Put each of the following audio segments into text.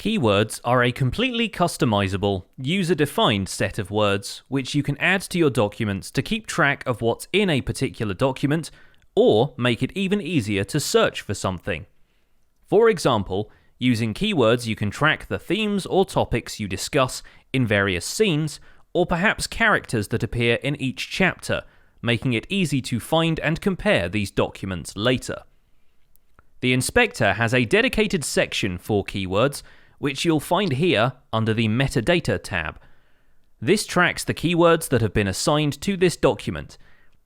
Keywords are a completely customizable, user-defined set of words which you can add to your documents to keep track of what's in a particular document or make it even easier to search for something. For example, using keywords you can track the themes or topics you discuss in various scenes, or perhaps characters that appear in each chapter, making it easy to find and compare these documents later. The inspector has a dedicated section for keywords, which you'll find here under the Metadata tab. This tracks the keywords that have been assigned to this document.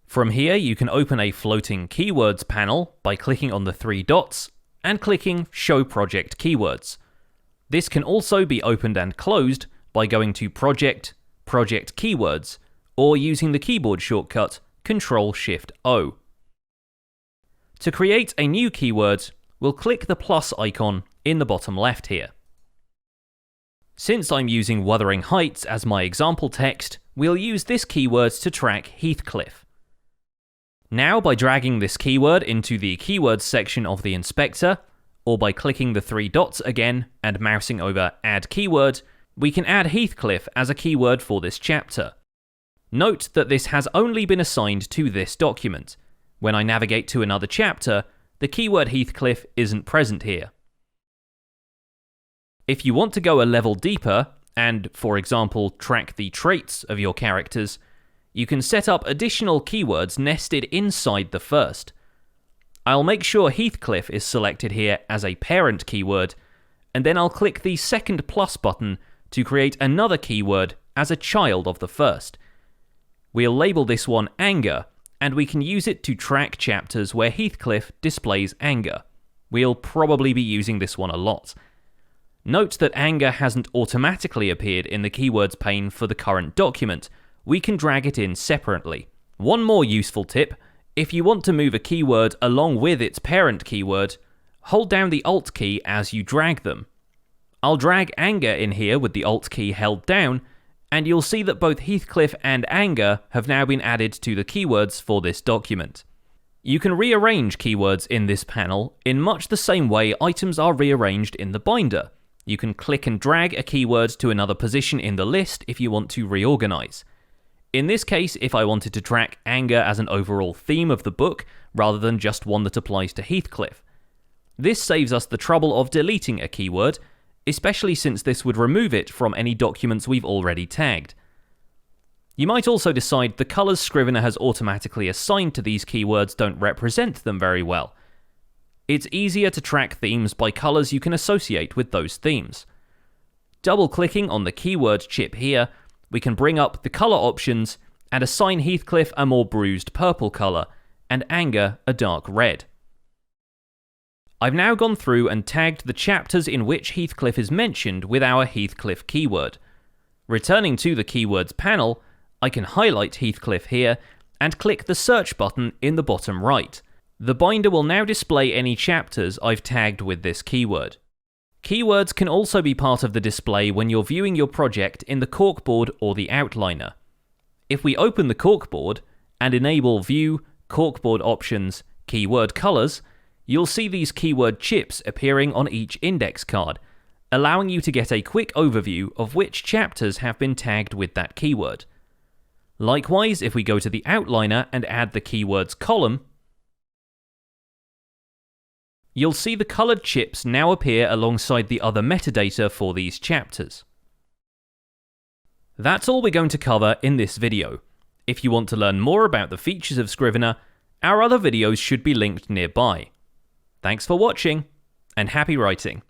From here, you can open a floating keywords panel by clicking on the three dots and clicking Show Project Keywords. This can also be opened and closed by going to Project, Project Keywords, or using the keyboard shortcut Ctrl-Shift-O. To create a new keyword, we'll click the plus icon in the bottom left here. Since I'm using Wuthering Heights as my example text, we'll use this keyword to track Heathcliff. Now, by dragging this keyword into the Keywords section of the inspector, or by clicking the three dots again and mousing over Add Keyword, we can add Heathcliff as a keyword for this chapter. Note that this has only been assigned to this document. When I navigate to another chapter, the keyword Heathcliff isn't present here. If you want to go a level deeper and, for example, track the traits of your characters, you can set up additional keywords nested inside the first. I'll make sure Heathcliff is selected here as a parent keyword, and then I'll click the second plus button to create another keyword as a child of the first. We'll label this one Anger, and we can use it to track chapters where Heathcliff displays anger. We'll probably be using this one a lot. Note that anger hasn't automatically appeared in the keywords pane for the current document. We can drag it in separately. One more useful tip: if you want to move a keyword along with its parent keyword, hold down the Alt key as you drag them. I'll drag anger in here with the Alt key held down, and you'll see that both Heathcliff and anger have now been added to the keywords for this document. You can rearrange keywords in this panel in much the same way items are rearranged in the binder. You can click and drag a keyword to another position in the list if you want to reorganize. In this case, if I wanted to track anger as an overall theme of the book, rather than just one that applies to Heathcliff. This saves us the trouble of deleting a keyword, especially since this would remove it from any documents we've already tagged. You might also decide the colors Scrivener has automatically assigned to these keywords don't represent them very well. It's easier to track themes by colors you can associate with those themes. Double-clicking on the keyword chip here, we can bring up the color options and assign Heathcliff a more bruised purple color, and anger a dark red. I've now gone through and tagged the chapters in which Heathcliff is mentioned with our Heathcliff keyword. Returning to the keywords panel, I can highlight Heathcliff here and click the search button in the bottom right. The binder will now display any chapters I've tagged with this keyword. Keywords can also be part of the display when you're viewing your project in the corkboard or the outliner. If we open the corkboard and enable View, Corkboard Options, Keyword Colors, you'll see these keyword chips appearing on each index card, allowing you to get a quick overview of which chapters have been tagged with that keyword. Likewise, if we go to the outliner and add the keywords column, you'll see the colored chips now appear alongside the other metadata for these chapters. That's all we're going to cover in this video. If you want to learn more about the features of Scrivener, our other videos should be linked nearby. Thanks for watching, and happy writing!